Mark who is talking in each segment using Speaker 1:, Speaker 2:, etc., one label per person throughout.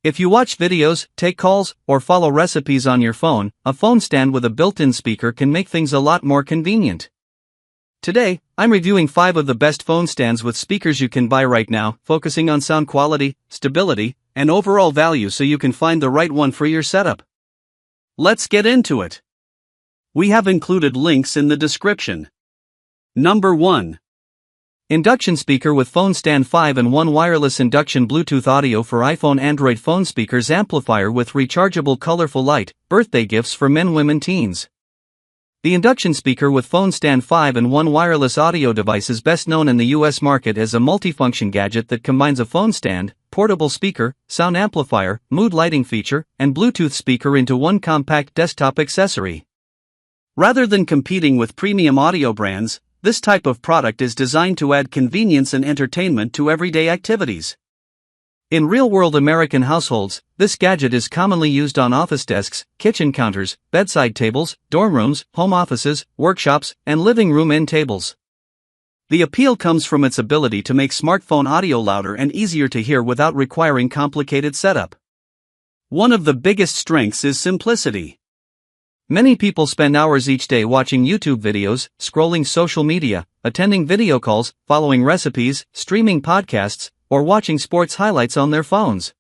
Speaker 1: If you watch videos, take calls, or follow recipes on your phone, a phone stand with a built-in speaker can make things a lot more convenient. Today, I'm reviewing 5 of the best phone stands with speakers you can buy right now, focusing on sound quality, stability, and overall value so you can find the right one for your setup. Let's get into it. We have included links in the description. Number 1. Induction speaker with phone stand 5-in-1 wireless induction Bluetooth audio for iPhone Android phone speakers amplifier with rechargeable colorful light, birthday gifts for men, women, teens. The induction speaker with phone stand 5-in-1 wireless audio device is best known in the US market as a multifunction gadget that combines a phone stand, portable speaker, sound amplifier, mood lighting feature, and Bluetooth speaker into one compact desktop accessory. Rather than competing with premium audio brands, this type of product is designed to add convenience and entertainment to everyday activities. In real-world American households, this gadget is commonly used on office desks, kitchen counters, bedside tables, dorm rooms, home offices, workshops, and living room end tables. The appeal comes from its ability to make smartphone audio louder and easier to hear without requiring complicated setup. One of the biggest strengths is simplicity. Many people spend hours each day watching YouTube videos, scrolling social media, attending video calls, following recipes, streaming podcasts, or watching sports highlights on their phones.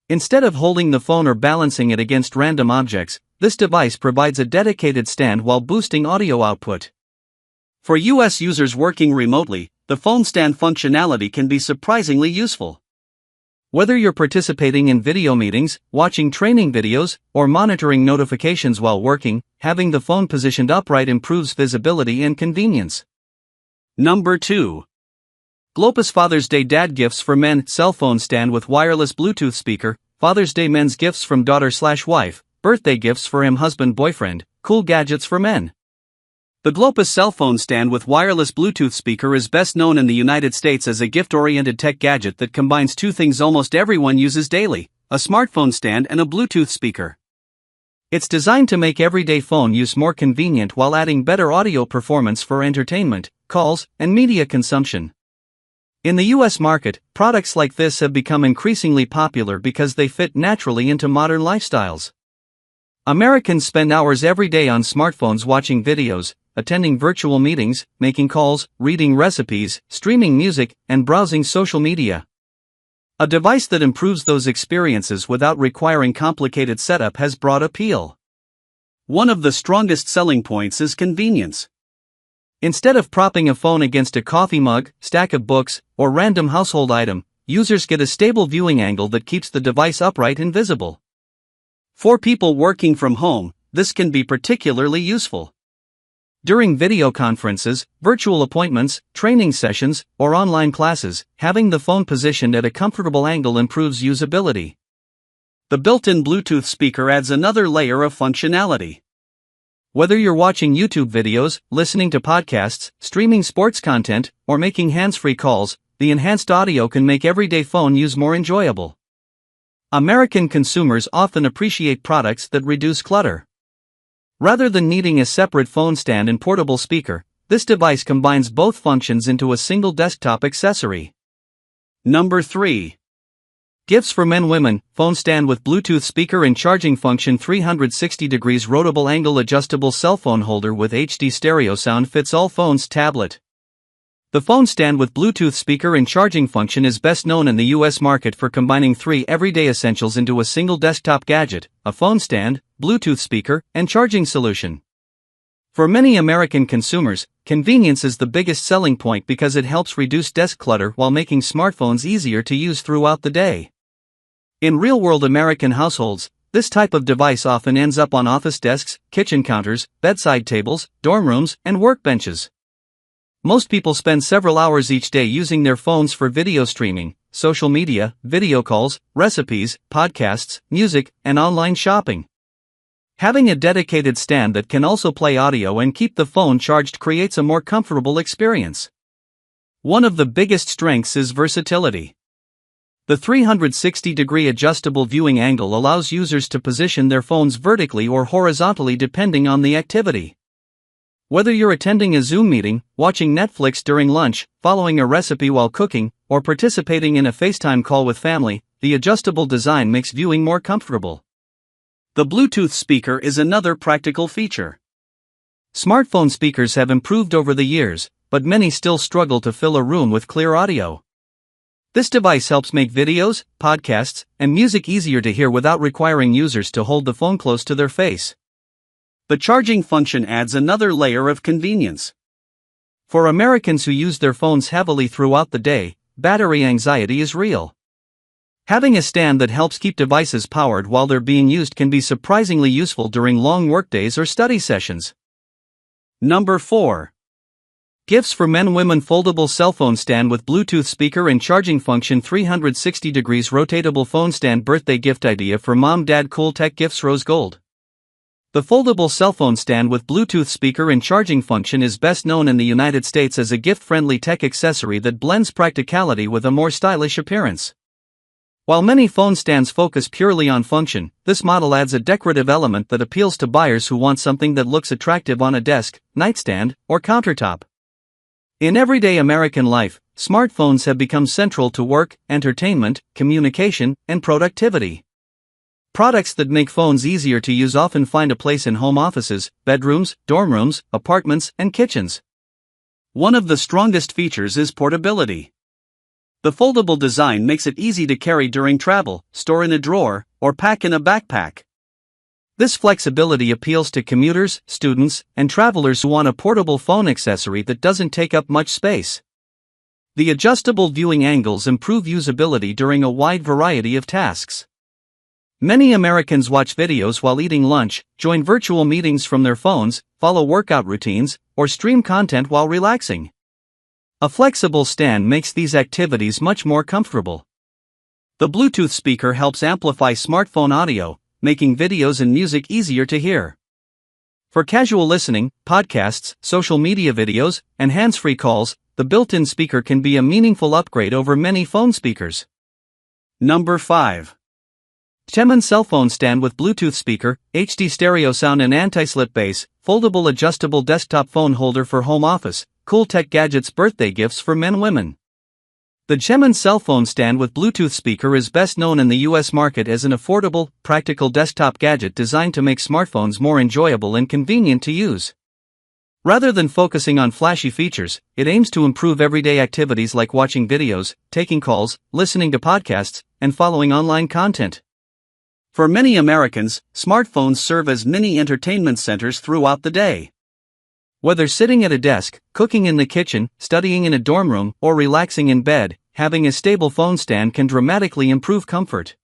Speaker 1: Instead of holding the phone or balancing it against random objects, this device provides a dedicated stand while boosting audio output. For US users working remotely, the phone stand functionality can be surprisingly useful. Whether you're participating in video meetings, watching training videos, or monitoring notifications while working, having the phone positioned upright improves visibility and convenience. Number 2. Glopus Father's Day Dad Gifts for Men Cell Phone Stand with Wireless Bluetooth Speaker, Father's Day Men's Gifts from Daughter/Wife, Birthday Gifts for Him Husband/Boyfriend, Cool Gadgets for Men. The Glopus cell phone stand with wireless Bluetooth speaker is best known in the United States as a gift-oriented tech gadget that combines two things almost everyone uses daily: a smartphone stand and a Bluetooth speaker. It's designed to make everyday phone use more convenient while adding better audio performance for entertainment, calls, and media consumption. In the US market, products like this have become increasingly popular because they fit naturally into modern lifestyles. Americans spend hours every day on smartphones watching videos, attending virtual meetings, making calls, reading recipes, streaming music, and browsing social media. A device that improves those experiences without requiring complicated setup has broad appeal. One of the strongest selling points is convenience. Instead of propping a phone against a coffee mug, stack of books, or random household item, users get a stable viewing angle that keeps the device upright and visible. For people working from home, this can be particularly useful. During video conferences, virtual appointments, training sessions, or online classes, having the phone positioned at a comfortable angle improves usability. The built-in Bluetooth speaker adds another layer of functionality. Whether you're watching YouTube videos, listening to podcasts, streaming sports content, or making hands-free calls, the enhanced audio can make everyday phone use more enjoyable. American consumers often appreciate products that reduce clutter. Rather than needing a separate phone stand and portable speaker, this device combines both functions into a single desktop accessory. Number 3. Gifts for Men Women, phone stand with Bluetooth speaker and charging function 360 degrees rotatable angle adjustable cell phone holder with HD stereo sound fits all phones tablet. The phone stand with Bluetooth speaker and charging function is best known in the US market for combining 3 everyday essentials into a single desktop gadget: a phone stand, Bluetooth speaker, and charging solution. For many American consumers, convenience is the biggest selling point because it helps reduce desk clutter while making smartphones easier to use throughout the day. In real-world American households, this type of device often ends up on office desks, kitchen counters, bedside tables, dorm rooms, and workbenches. Most people spend several hours each day using their phones for video streaming, social media, video calls, recipes, podcasts, music, and online shopping. Having a dedicated stand that can also play audio and keep the phone charged creates a more comfortable experience. One of the biggest strengths is versatility. The 360-degree adjustable viewing angle allows users to position their phones vertically or horizontally depending on the activity. Whether you're attending a Zoom meeting, watching Netflix during lunch, following a recipe while cooking, or participating in a FaceTime call with family, the adjustable design makes viewing more comfortable. The Bluetooth speaker is another practical feature. Smartphone speakers have improved over the years, but many still struggle to fill a room with clear audio. This device helps make videos, podcasts, and music easier to hear without requiring users to hold the phone close to their face. The charging function adds another layer of convenience. For Americans who use their phones heavily throughout the day, battery anxiety is real. Having a stand that helps keep devices powered while they're being used can be surprisingly useful during long workdays or study sessions. Number 4. Gifts for Men Women Foldable Cell Phone Stand with Bluetooth Speaker and Charging Function 360 degrees Rotatable Phone Stand Birthday Gift Idea for Mom Dad Cool Tech Gifts Rose Gold. The foldable cell phone stand with Bluetooth speaker and charging function is best known in the United States as a gift-friendly tech accessory that blends practicality with a more stylish appearance. While many phone stands focus purely on function, this model adds a decorative element that appeals to buyers who want something that looks attractive on a desk, nightstand, or countertop. In everyday American life, smartphones have become central to work, entertainment, communication, and productivity. Products that make phones easier to use often find a place in home offices, bedrooms, dorm rooms, apartments, and kitchens. One of the strongest features is portability. The foldable design makes it easy to carry during travel, store in a drawer, or pack in a backpack. This flexibility appeals to commuters, students, and travelers who want a portable phone accessory that doesn't take up much space. The adjustable viewing angles improve usability during a wide variety of tasks. Many Americans watch videos while eating lunch, join virtual meetings from their phones, follow workout routines, or stream content while relaxing. A flexible stand makes these activities much more comfortable. The Bluetooth speaker helps amplify smartphone audio, making videos and music easier to hear. For casual listening, podcasts, social media videos, and hands-free calls, the built-in speaker can be a meaningful upgrade over many phone speakers. Number 5. Chemin Cell Phone Stand with Bluetooth Speaker, HD Stereo Sound and Anti-Slip Base, Foldable Adjustable Desktop Phone Holder for Home Office, Cool Tech Gadgets Birthday Gifts for Men Women. The Chemin Cell Phone Stand with Bluetooth Speaker is best known in the US market as an affordable, practical desktop gadget designed to make smartphones more enjoyable and convenient to use. Rather than focusing on flashy features, it aims to improve everyday activities like watching videos, taking calls, listening to podcasts, and following online content. For many Americans, smartphones serve as mini entertainment centers throughout the day. Whether sitting at a desk, cooking in the kitchen, studying in a dorm room, or relaxing in bed, having a stable phone stand can dramatically improve comfort.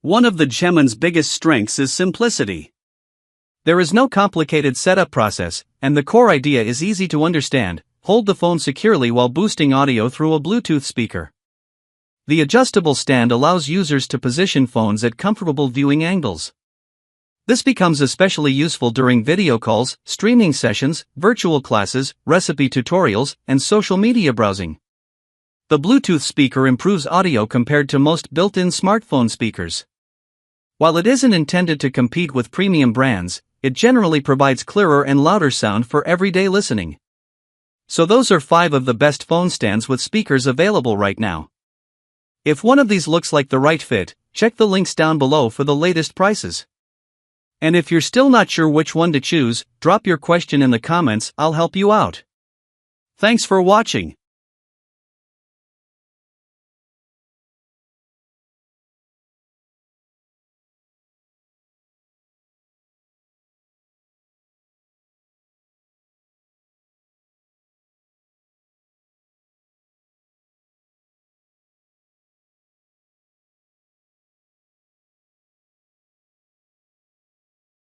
Speaker 1: One of the Chemin's biggest strengths is simplicity. There is no complicated setup process, and the core idea is easy to understand: hold the phone securely while boosting audio through a Bluetooth speaker. The adjustable stand allows users to position phones at comfortable viewing angles. This becomes especially useful during video calls, streaming sessions, virtual classes, recipe tutorials, and social media browsing. The Bluetooth speaker improves audio compared to most built-in smartphone speakers. While it isn't intended to compete with premium brands, it generally provides clearer and louder sound for everyday listening. So those are 5 of the best phone stands with speakers available right now. If one of these looks like the right fit, check the links down below for the latest prices. And if you're still not sure which one to choose, drop your question in the comments, I'll help you out. Thanks for watching.